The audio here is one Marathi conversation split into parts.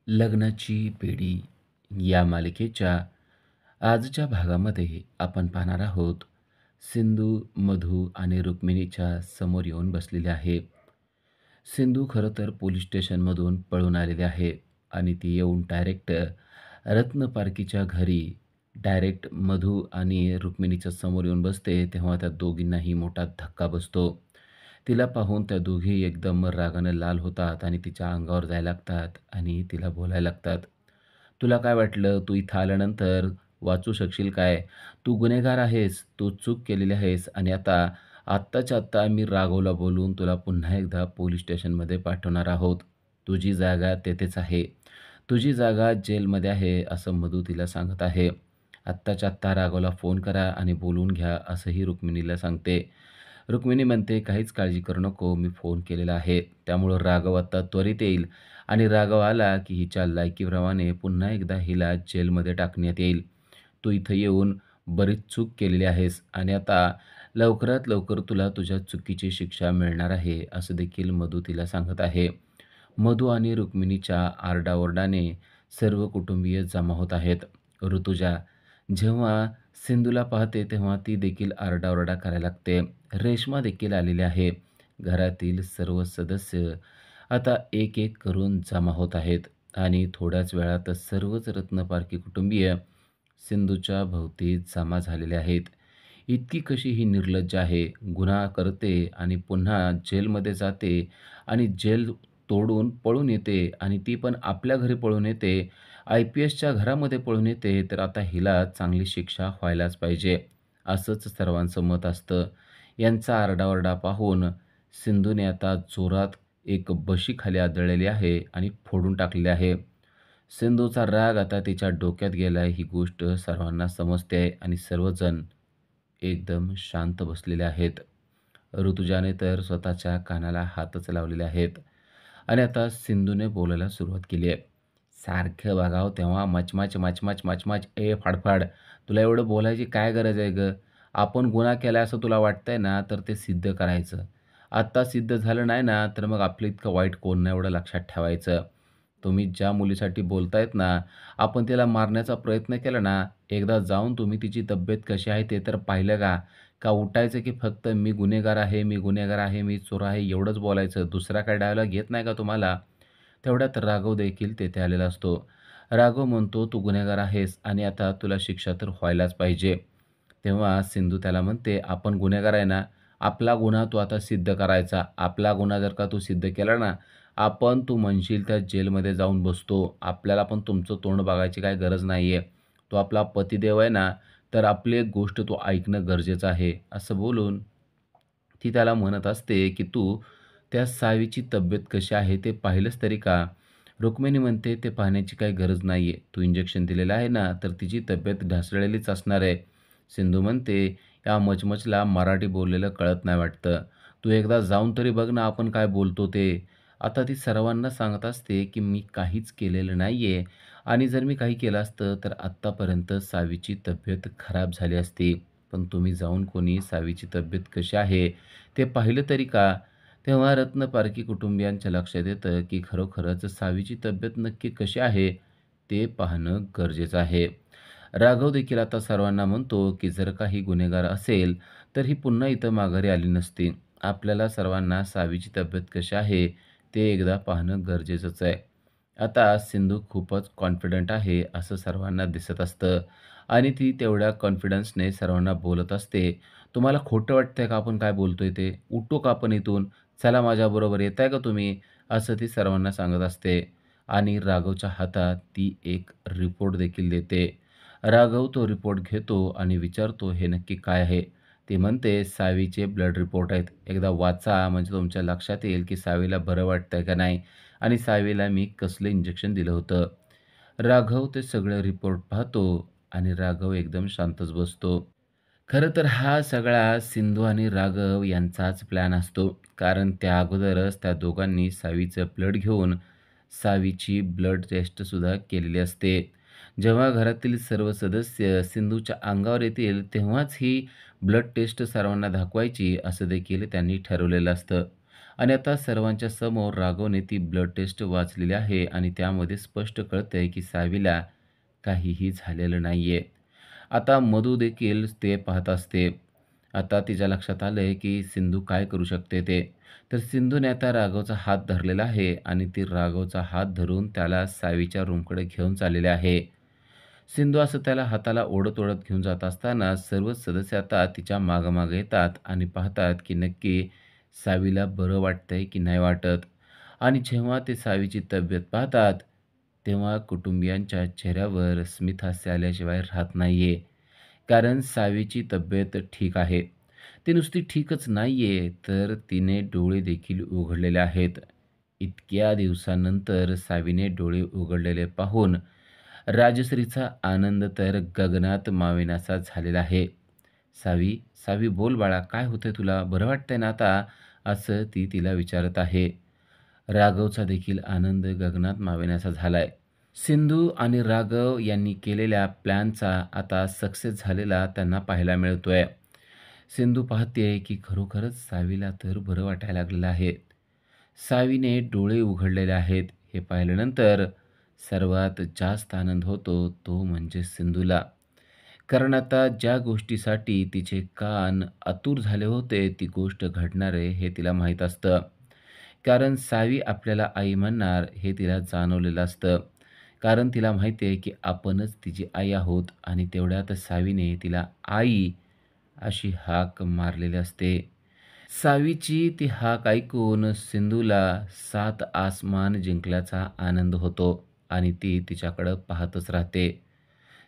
लग्नाची पेढी या मालिकेच्या आजच्या भागामध्ये आपण पाहणार आहोत. सिंधू, मधू आणि रुक्मिणीच्या समोर येऊन बसलेली आहे. सिंधू खरं तर पोलीस स्टेशनमधून पळून आलेली आहे आणि ती येऊन डायरेक्ट रत्नपारखीच्या घरी डायरेक्ट मधू आणि रुक्मिणीच्या समोर येऊन बसते. तेव्हा त्या दोघींनाही मोठा धक्का बसतो. तिला पाहून त्या दोघी एकदम रागानं लाल होतात आणि तिच्या अंगावर जायला लागतात आणि तिला बोलायला लागतात. "तुला काय वाटलं तू इथं आल्यानंतर वाचू शकशील काय? तू गुन्हेगार आहेस, तू चूक केलेली आहेस आणि आत्ताच्या आत्ता आम्ही राघवला बोलवून तुला पुन्हा एकदा पोलीस स्टेशनमध्ये पाठवणार आहोत. तुझी जागा तेथेच आहे. तुझी जागा जेलमध्ये आहे," असं मधू तिला सांगत आहे. "आत्ताच्या आत्ता राघवला फोन करा आणि बोलवून घ्या," असंही रुक्मिणीला सांगते. रुक्मिणी म्हणते, "काहीच काळजी करू नको, मी फोन केलेला आहे. त्यामुळं राघव आत्ता त्वरित येईल आणि राघव आला की हिच्या लायकीप्रमाणे पुन्हा एकदा हिला जेलमध्ये टाकण्यात येईल. तू इथं येऊन बरीच चूक केलेली आहेस आणि आता लवकरात लवकर तुला तुझ्या चुकीची शिक्षा मिळणार आहे," असं देखील मधू तिला सांगत आहे. मधू आणि रुक्मिणीच्या आरडाओरडाने सर्व कुटुंबीय जमा होत आहेत. ऋतुजा जेव्हा सिंधूला पाहते तेव्हा ती देखील आरडाओरडा करायला लागते. रेश्मा देखील आलेली आहे. घरातील सर्व सदस्य आता एक एक करून जमा होत आहेत आणि थोड्याच वेळात सर्वच रत्नपारखी कुटुंबीय सिंधूच्या भोवती जमा झालेले आहेत. इतकी कशी ही निर्लज्ज आहे, गुन्हा करते आणि पुन्हा जेलमध्ये जाते आणि जेल तोडून पळून येते आणि ती पण आपल्या घरी पळून येते. IPSच्या घरामध्ये पळून येते, तर आता हिला चांगली शिक्षा व्हायलाच पाहिजे, असंच सर्वांचं मत असतं. यांचा आरडाओरडा पाहून सिंधूने आता जोरात एक बशी खाली आदळलेली आहे आणि फोडून टाकलेली आहे. सिंधूचा राग आता तिच्या डोक्यात गेलाय ही गोष्ट सर्वांना समजते आहे आणि सर्वजण एकदम शांत बसलेले आहेत. ऋतुजाने तर स्वतःच्या कानाला हातच लावलेले आहेत आणि आता सिंधूने बोलायला सुरुवात केली आहे. "सारखं बघावं तेव्हा मचमच, मचमच, मचमच. ए फाडफाड, तुला एवढं बोलायची काय गरज आहे गं? आपण गुन्हा केला असं तुला वाटतंय ना, तर ते सिद्ध करायचं. आत्ता सिद्ध झालं नाही ना, तर मग आपलं इतकं वाईट कोण नाही एवढं लक्षात ठेवायचं. तुम्ही ज्या मुलीसाठी बोलतायत ना, आपण तिला मारण्याचा प्रयत्न केला ना, एकदा जाऊन तुम्ही तिची तब्येत कशी आहे ते तर पाहिलं का? का उठायचं की फक्त मी गुन्हेगार आहे, मी गुन्हेगार आहे, मी चोर आहे एवढंच बोलायचं? दुसरा काही डायलॉग येत नाही का तुम्हाला? तेवढ्यात राघव देखील तेथे आलेला असतो. राघव म्हणतो, "तू गुन्हेगार आहेस आणि आता तुला शिक्षा तर व्हायलाच पाहिजे." तेव्हा सिंधू त्याला म्हणते, "आपण गुन्हेगार आहे ना, आपला गुन्हा तू आता सिद्ध करायचा. आपला गुन्हा जर का तू सिद्ध केला ना, आपण तू म्हणशील त्या जेलमध्ये जाऊन बसतो. आपल्याला पण तुमचं तोंड बघायची काही गरज नाही आहे. तो आपला पतिदेव आहे ना, तर आपली एक गोष्ट तू ऐकणं गरजेचं आहे." असं बोलून ती त्याला म्हणत असते, की "तू त्या सावीची तब्येत कशी आहे ते पाहिलंस तरी का?" रुक्मिणी म्हणते, "ते पाहण्याची काही गरज नाहीये. तू इंजेक्शन दिलेलं आहे ना, तर तिची तब्येत ढासळलेलीच असणार आहे." सिंधू म्हणते, "या मचमचला मराठी बोललेलं कळत नाही वाटतं. तू एकदा जाऊन तरी बघ ना आपण काय बोलतो ते." आता ती सर्वांना सांगत असते, की "मी काहीच केलेलं नाहीये आणि जर मी काही केलं असतं, तर आत्तापर्यंत सावीची तब्येत खराब झाली असती. पण तुम्ही जाऊन कोणी सावीची तब्येत कशी आहे ते पाहिलं तरी का?" तेव्हा रत्नपारखी कुटुंबियांच्या लक्षात येतं, की खरोखरच सावीची तब्येत नक्की कशी आहे, ते पाहणं गरजेचं आहे. राघव देखील आता सर्वांना म्हणतो, की जर का ही गुन्हेगार असेल, तर ही पुन्हा इथं माघारी आली नसती. आपल्याला सर्वांना सावीची तब्येत कशी आहे, ते एकदा पाहणं गरजेचंच आहे. आता सिंधू खूपच कॉन्फिडंट आहे, असं सर्वांना दिसत असतं आणि ती तेवढ्या कॉन्फिडन्सने सर्वांना बोलत असते. "तुम्हाला खोटं वाटतंय का आपण काय बोलतोय ते? उठू का आपण इथून? चला माझ्याबरोबर येताय का तुम्ही?" असं ती सर्वांना सांगत असते आणि राघवच्या हातात ती एक रिपोर्ट देखील देते. राघव तो रिपोर्ट घेतो आणि विचारतो, "हे नक्की काय आहे?" ती म्हणते, "सावीचे ब्लड रिपोर्ट आहेत. एकदा वाचा म्हणजे तुमच्या लक्षात येईल की सावीला बरं वाटतंय का नाही आणि सावीला मी कसलं इंजेक्शन दिलं होतं." राघव ते सगळे रिपोर्ट पाहतो आणि राघव एकदम शांतच बसतो. खरं तर हा सगळा सिंधू आणि राघव यांचाच प्लॅन असतो. कारण त्या अगोदरच त्या दोघांनी सावीचं ब्लड घेऊन सावीची ब्लड टेस्टसुद्धा केलेली असते. जेव्हा घरातील सर्व सदस्य सिंधूच्या अंगावर येतील, तेव्हाच ही ब्लड टेस्ट सर्वांना दाखवायची असं देखील त्यांनी ठरवलेलं असतं. आणि आता सर्वांच्या समोर राघवने ती ब्लड टेस्ट वाचलेली आहे आणि त्यामध्ये स्पष्ट कळतंय की सावीला काहीही झालेलं नाहीये. आता मधू देखील ते पाहत असते. आता तिच्या लक्षात आलंय की सिंधू काय करू शकते ते. तर सिंधूने आता राघवचा हात धरलेला आहे आणि ती राघवचा हात धरून त्याला सावीच्या रूमकडे घेऊन चाललेले आहे. सिंधू असं त्याला हाताला ओढत-ओढत घेऊन जात असताना सर्वच सदस्य आता तिच्या मागे-मागे येतात आणि पाहतात की नक्की सावीला बरं वाटतंय की नाही वाटत. आणि जेव्हा ते सावीची तब्येत पाहतात, तेव्हा कुटुंबियांच्या चेहऱ्यावर स्मितहास्य आल्याशिवाय राहत नाहीये. कारण सावीची तब्येत ठीक आहे. ती नुसती ठीकच नाहीये, तर तिने डोळे देखील उघडलेले आहेत. इतक्या दिवसानंतर सावीने डोळे उघडलेले पाहून राजश्रीचा आनंद तर गगनात मावेनासा झालेला आहे. "सावी, सावी बोल बाळा, काय होतंय तुला? बरं वाटतंय ना आता?" असं ती तिला विचारत आहे. राघवचा देखील आनंद गगनात मावेनासा झालाय. सिंधू आणि राघव यांनी केलेल्या प्लॅनचा आता सक्सेस झालेला त्यांना पाहायला मिळतोय. सिंधू पाहतेय की खरोखरच सावीला तर बरं वाटायला लागलेलं आहे. सावीने डोळे उघडलेले आहेत हे पाहिल्यानंतर सर्वात जास्त आनंद होतो तो म्हणजे सिंधूला. कारण आता ज्या गोष्टीसाठी तिचे कान आतुर झाले होते ती गोष्ट घडणार आहे हे तिला माहीत असतं. कारण सावी आपल्याला आई म्हणणार हे तिला जाणवलेलं असतं. कारण तिला माहिती आहे की आपणच तिची आई आहोत आणि तेवढ्यात सावीने तिला आई अशी हाक मारलेली असते. सावीची ती हाक ऐकून सिंधूला 7 आसमान जिंकल्याचा आनंद होतो आणि ती तिच्याकडं पाहतच राहते.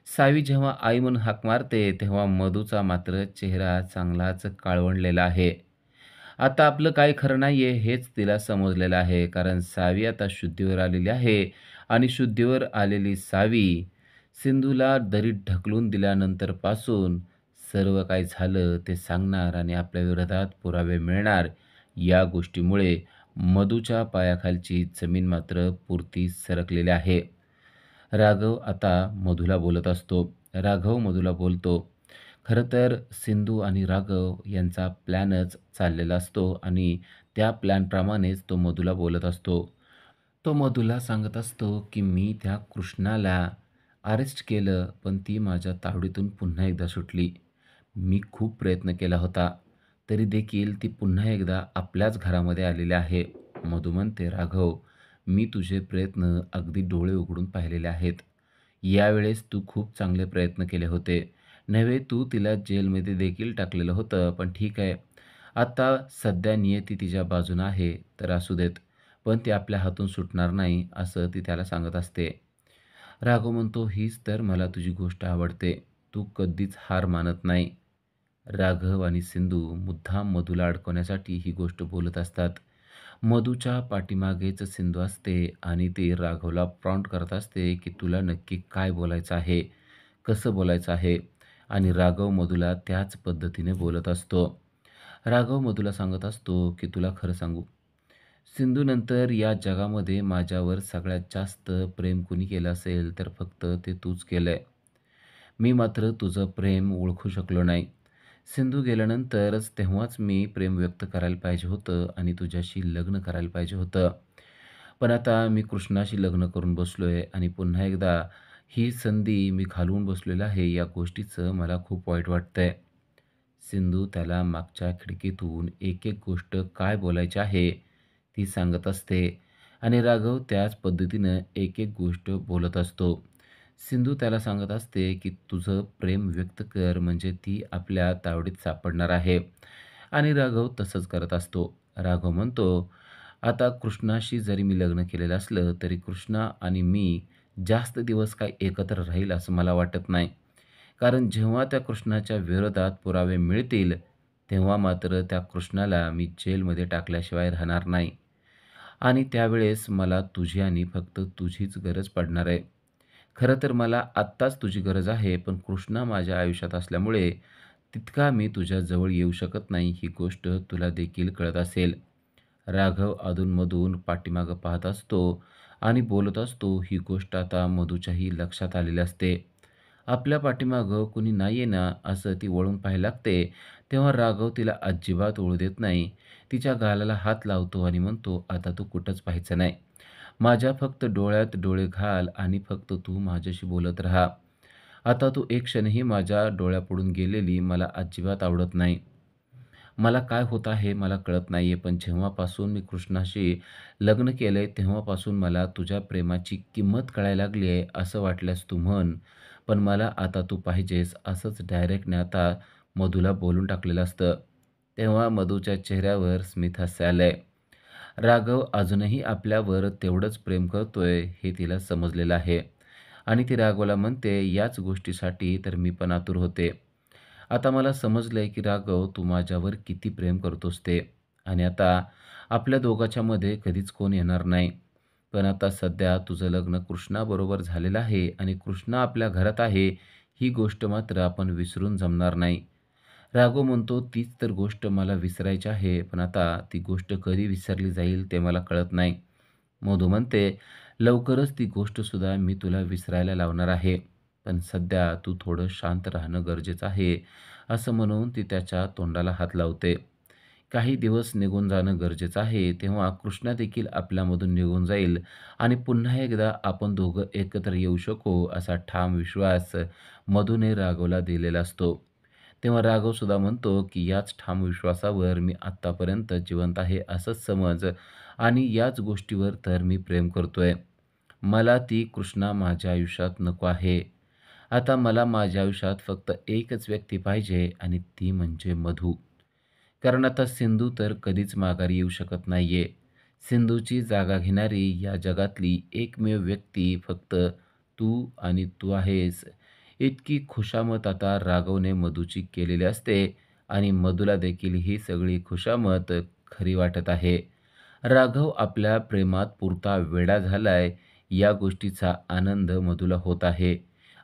सावी जेव्हा आई म्हणून हाक मारते, तेव्हा मधूचा मात्र चेहरा चांगलाच काळवंडलेला आहे. आता आपलं काही खरं नाहीये हेच तिला समजलेलं आहे. कारण सावी आता शुद्धीवर आलेली आहे आणि शुद्धीवर आलेली सावी सिंधूला दरीत ढकलून दिल्यानंतरपासून सर्व काही झालं ते सांगणार आणि आपल्या विरोधात पुरावे मिळणार. या गोष्टीमुळे मधूच्या पायाखालची जमीन मात्र पुरती सरकलेली आहे. राघव आता मधूला बोलत असतो. राघव मधूला बोलतो, "खरं तर सिंधू आणि राघव यांचा प्लॅनच चाललेला असतो आणि त्या प्लॅनप्रमाणेच तो मधूला बोलत असतो. तो मधूला सांगत असतो, की "मी त्या कृष्णाला अरेस्ट केलं, पण ती माझ्या तावडीतून पुन्हा एकदा सुटली. मी खूप प्रयत्न केला होता, तरी देखील ती पुन्हा एकदा आपल्याच घरामध्ये आलेली आहे." मधू म्हणते, "राघव, मी तुझे प्रयत्न अगदी डोळे उघडून पाहिलेले आहेत. यावेळेस तू खूप चांगले प्रयत्न केले होते. नव्हे तू तिला जेलमध्ये देखील टाकलेलं होतं, पण ठीक आहे. आता सध्या नियती तिच्या बाजूनं आहे, तर असू देत. पण ती आपल्या हातून सुटणार नाही," असं ती त्याला सांगत असते. राघव म्हणतो, "हीच तर मला तुझी गोष्ट आवडते. तू कधीच हार मानत नाही." राघव आणि सिंधू मुद्दाम मधूला अडकवण्यासाठी ही गोष्ट बोलत असतात. मधूच्या पाठीमागेच सिंधू असते आणि ती राघवला प्रॉम्प्ट करत असते, की "तुला नक्की काय बोलायचं आहे? कसं बोलायचं आहे?" आणि राघव मधूला त्याच पद्धतीने बोलत असतो. राघव मधूला सांगत असतो, की "तुला खरं सांगू, सिंधूनंतर या जगामध्ये माझ्यावर सगळ्यात जास्त प्रेम कुणी केलं असेल, तर फक्त ते तूच केलंय. मी मात्र तुझं प्रेम ओळखू शकलो नाही. सिंधू गेल्यानंतरच तेव्हाच मी प्रेम व्यक्त करायला पाहिजे होतं आणि तुझ्याशी लग्न करायला पाहिजे होतं. पण आता मी कृष्णाशी लग्न करून बसलोय आणि पुन्हा एकदा ही संधी मी घालवून बसलेलो आहे. या गोष्टीचं मला खूप वाईट वाटतंय." सिंधू त्याला मागच्या खिडकीतून एक-एक गोष्ट काय बोलायची आहे, ती सांगत असते आणि राघव त्याच पद्धतीनं एक-एक गोष्ट बोलत असतो. सिंधू त्याला सांगत असते, की "तुझं प्रेम व्यक्त कर, म्हणजे ती आपल्या तावडीत सापडणार आहे." आणि राघव तसंच करत असतो. राघव म्हणतो, "आता कृष्णाशी जरी मी लग्न केलेलं असलं, तरी कृष्णा आणि मी जास्त दिवस काही एकत्र राहील असं मला वाटत नाही. कारण जेव्हा त्या कृष्णाच्या विरोधात पुरावे मिळतील, तेव्हा मात्र त्या कृष्णाला मी जेलमध्ये टाकल्याशिवाय राहणार नाही. आणि त्यावेळेस मला तुझी आणि फक्त तुझीच गरज पडणार आहे. खरं तर मला आत्ताच तुझी गरज आहे, पण कृष्णा माझ्या आयुष्यात असल्यामुळे तितका मी तुझ्या जवळ येऊ शकत नाही, ही गोष्ट तुला देखील कळत असेल." राघव अधूनमधून पाठीमागं पाहत असतो आणि बोलत असतो. ही गोष्ट आता मधूच्याही लक्षात आलेली असते. आपल्या पाठीमागं कुणी नाही आहे ना, असं ती वळून पाहायला लागते. तेव्हा राघव तिला अजिबात ओळू देत नाही. तिच्या गालाला हात लावतो आणि म्हणतो, "आता तू कुठंच पाहायचं नाही. माझ्या फक्त डोळ्यात डोळे घाल आणि फक्त तू माझ्याशी बोलत राहा. आता तू एक क्षणही माझ्या डोळ्यापुढून गेलेली मला अजिबात आवडत नाही. मला काय होत आहे मला कळत नाहीये, पण जेव्हापासून मी कृष्णाशी लग्न केलंय तेव्हापासून मला तुझ्या प्रेमाची किंमत कळायला लागली आहे. असं वाटल्यास तू म्हण, पण मला आता तू पाहिजेस." असंच डायरेक्टने आता मधूला बोलून टाकलेलं असतं. तेव्हा मधूच्या चेहऱ्यावर स्मितहास्य आलंय. राघव अजूनही आपल्यावर तेवढंच प्रेम करतोय हे तिला समजलेलं आहे आणि ती राघवला म्हणते, "याच गोष्टीसाठी तर मी पण आतुर होते. आता मला समजलंय की राघव तू माझ्यावर किती प्रेम करतोस ते आणि आता आपल्या दोघांच्यामध्ये कधीच कोण येणार नाही. पण आता सध्या तुझं लग्न कृष्णाबरोबर झालेलं आहे आणि कृष्णा आपल्या घरात आहे, ही गोष्ट मात्र आपण विसरून जमणार नाही." राघव म्हणतो, "तीच तर गोष्ट मला विसरायची आहे, पण आता ती गोष्ट कधी विसरली जाईल ते मला कळत नाही." मधू म्हणते, "लवकरच ती गोष्टसुद्धा मी तुला विसरायला लावणार आहे. पण सध्या तू थोडं शांत राहणं गरजेचं आहे." असं म्हणून ती त्याच्या तोंडाला हात लावते. काही दिवस निघून जाणं गरजेचं आहे, तेव्हा कृष्णा देखील आपल्यामधून निघून जाईल आणि पुन्हा एकदा आपण दोघं एकत्र येऊ शकू, असा ठाम विश्वास मधूने राघवला दिलेला असतो. तेव्हा राघवसुद्धा म्हणतो, की "याच ठाम विश्वासावर मी आत्तापर्यंत जिवंत आहे असंच समज आणि याच गोष्टीवर तर मी प्रेम करतोय. मला ती कृष्णा माझ्या आयुष्यात नको आहे. आता मला माझ्या आयुष्यात फक्त एकच व्यक्ती पाहिजे आणि ती म्हणजे मधू." कारण आता सिंधू तर कधीच माघारी येऊ शकत नाहीये. सिंधूची जागा घेणारी या जगातली एकमेव व्यक्ती फक्त तू आणि तू आहेस. इतकी खुशामत आता राघवने मधूची केलेली असते आणि मधूला देखील ही सगळी खुशामत खरी वाटत आहे. राघव आपल्या प्रेमात पुरता वेडा झालाय या गोष्टीचा आनंद मधूला होत आहे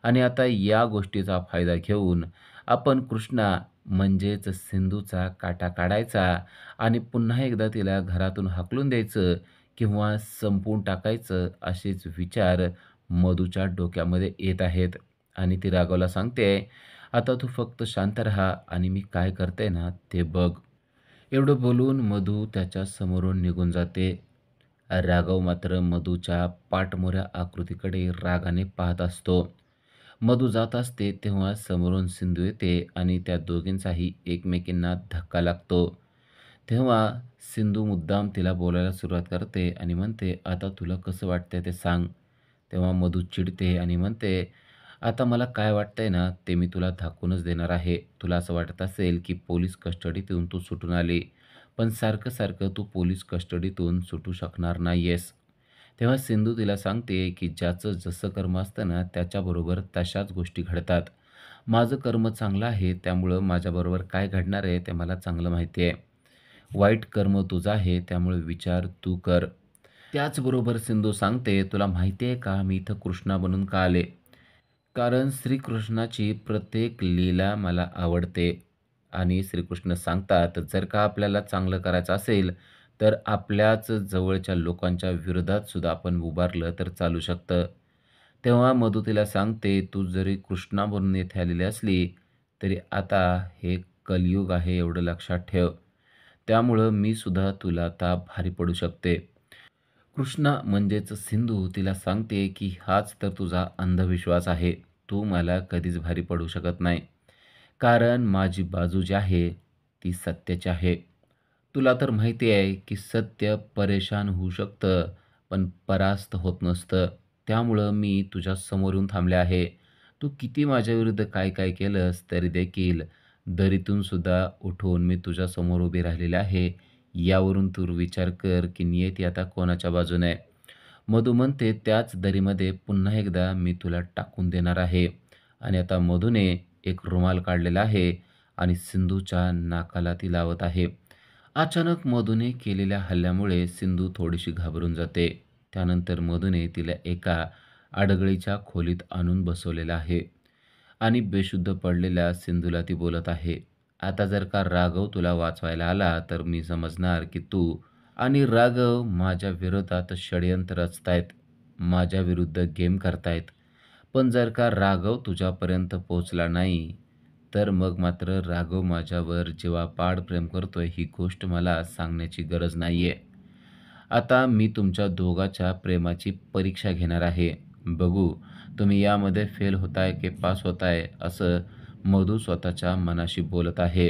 आणि आता या गोष्टीचा फायदा घेऊन आपण कृष्णा म्हणजेच सिंधूचा काटा काढायचा आणि पुन्हा एकदा तिला घरातून हाकलून द्यायचं किंवा संपवून टाकायचं असेच विचार मधूच्या डोक्यामध्ये येत आहेत आणि ती राघवला सांगते, "आता तू फक्त शांत राहा आणि मी काय करते ना ते बघ." एवढं बोलून मधू त्याच्या समोरून निघून जाते. राघव मात्र मधूच्या पाठमोऱ्या आकृतीकडे रागाने पाहत असतो. मधू जात असते तेव्हा समोरून सिंधू येते आणि त्या दोघींचाही एकमेकींना धक्का लागतो. तेव्हा सिंधू मुद्दाम तिला बोलायला सुरुवात करते आणि म्हणते, "आता तुला कसं वाटतंय ते सांग." तेव्हा मधू चिडते आणि म्हणते, "आता मला काय वाटतंय ना ते मी तुला दाखवूनच देणार आहे. तुला असं वाटत असेल की पोलीस कस्टडीतून तू सुटून आली, पण सारखं-सारखं तू पोलीस कस्टडीतून सुटू शकणार नाहीयेस." तेव्हा सिंधू तिला सांगते, की "ज्याचं जसं कर्म असतं ना त्याच्याबरोबर तशाच गोष्टी घडतात. माझं कर्म चांगलं आहे त्यामुळं माझ्याबरोबर काय घडणार आहे ते मला चांगलं माहिती आहे. वाईट कर्म तुझं आहे त्यामुळे विचार तू कर." त्याचबरोबर सिंधू सांगते, "तुला माहिती आहे का मी इथं कृष्णा बनून का आले? कारण श्रीकृष्णाची प्रत्येक लीला मला आवडते." आणि श्रीकृष्ण सांगतात, "जर का आपल्याला चांगलं करायचं असेल, तर आपल्याच जवळच्या लोकांच्या विरोधात सुद्धा आपण उभारलं तर चालू शकतं." तेव्हा मधू तिला सांगते, "तू जरी कृष्णा बनून येथे आलेली असली, तरी आता हे कलियुग आहे एवढं लक्षात ठेव. त्यामुळं मी सुद्धा तुला आता भारी पडू शकते." कृष्णा म्हणजेच सिंधू तिला सांगते, की "हाच तर तुझा अंधविश्वास आहे. तू मला कधीच भारी पडू शकत नाही. कारण माझी बाजू जी आहे, ती सत्याची आहे. तुला तर माहिती आहे, की सत्य परेशान होऊ शकतं, पण परास्त होत नसतं. त्यामुळं मी तुझ्या समोर येऊन थांबले आहे. तू किती माझ्याविरुद्ध काय-काय केलंस, तरी देखील दरीतून सुद्धा उठून मी तुझ्यासमोर उभी राहिलेली आहे. यावरून तू विचार कर, की नियती आता कोणाच्या बाजूने आहे." मधू म्हणते, "त्याच दरीमध्ये पुन्हा एकदा मी तुला टाकून देणार आहे." आणि आता मधूने एक रुमाल काढलेला आहे आणि सिंधूच्या नाकाला ती लावत आहे. अचानक मधूने केलेल्या हल्ल्यामुळे सिंधू थोडीशी घाबरून जाते. त्यानंतर मधूने तिला एका आडगळीच्या खोलीत आणून बसवलेलं आहे आणि बेशुद्ध पडलेल्या सिंधूला ती बोलत आहे, "आता जर का राघव तुला वाचवायला आला, तर मी समजणार की तू आणि राघव माझ्या विरोधात षडयंत्र रचतायत, माझ्या विरुद्ध गेम करतायत. पण जर का राघव तुझ्यापर्यंत पोहोचला नाही, तर मग मात्र राघव माझ्यावर जीवापाड प्रेम करतोय ही गोष्ट मला सांगण्याची गरज नाहीये. आता मी तुमच्या दोघांच्या प्रेमाची परीक्षा घेणार आहे. बघू तुम्ही यामध्ये फेल होताय की पास होताय असं मधू स्वतःच्या मनाशी बोलत आहे.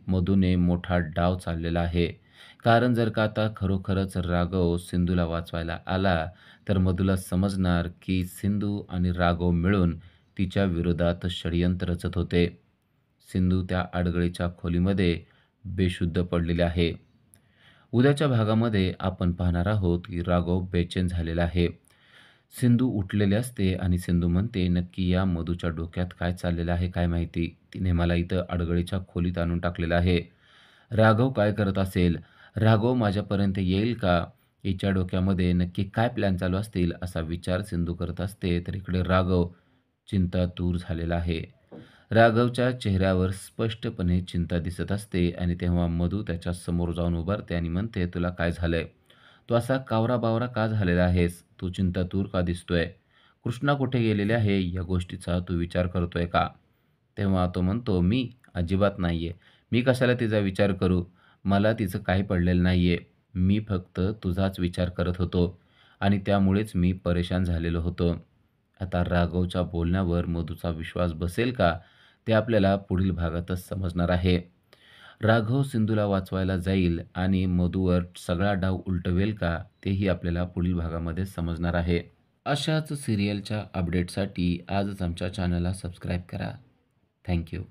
मधूने मोठा डाव चाललेला आहे. कारण जर का आता खरोखरच राघव सिंधूला वाचवायला आला, तर मधूला समजणार की सिंधू आणि राघव मिळून तिच्या विरोधात षडयंत्र रचत होते. सिंधू त्या अडगळीच्या खोलीमध्ये बेशुद्ध पडलेली आहे. उद्याच्या भागामध्ये आपण पाहणार आहोत की राघव बेचैन झालेला आहे. सिंधू उठलेली असते आणि सिंधू म्हणते, "नक्की या मधूच्या डोक्यात काय चाललेलं आहे काय माहिती? तिने मला इथं अडगळीच्या खोलीत आणून टाकलेलं आहे. राघव काय करत असेल? राघव माझ्यापर्यंत येईल का? हिच्या डोक्यामध्ये नक्की काय प्लॅन चालू असतील?" असा विचार सिंधू करत असते. तर इकडे राघव चिंतातूर झालेला आहे. राघवच्या चेहऱ्यावर स्पष्टपणे चिंता दिसत असते आणि तेव्हा मधू त्याच्या समोर जाऊन उभारते आणि म्हणते, "तुला काय झालंय? तू असा कावरा-बावरा का झालेला आहेस? तू चिंतातूर का दिसतोय? कृष्णा कुठे गेलेली आहे या गोष्टीचा तू विचार करतोय का?" तेव्हा तो म्हणतो, "मी? अजिबात नाहीये. मी कशाला तिचा विचार करू? मला तिचं काही पडलेलं नाहीये. मी फक्त तुझाच विचार करत होतो आणि त्यामुळेच मी परेशान झालेलो होतो." आता राघवच्या बोलण्यावर मधूचा विश्वास बसेल का? ते आपल्याला पुढील भागातच समजणार आहे. राघव सिंधूला वाचवायला जाईल आणि मधूवर सगळा डाव उलटवेल का? तेही आपल्याला पुढील भागामध्ये समजणार आहे. अशाच सीरियलच्या अपडेटसाठी आजच आमच्या चॅनलला सबस्क्राईब करा. Thank you.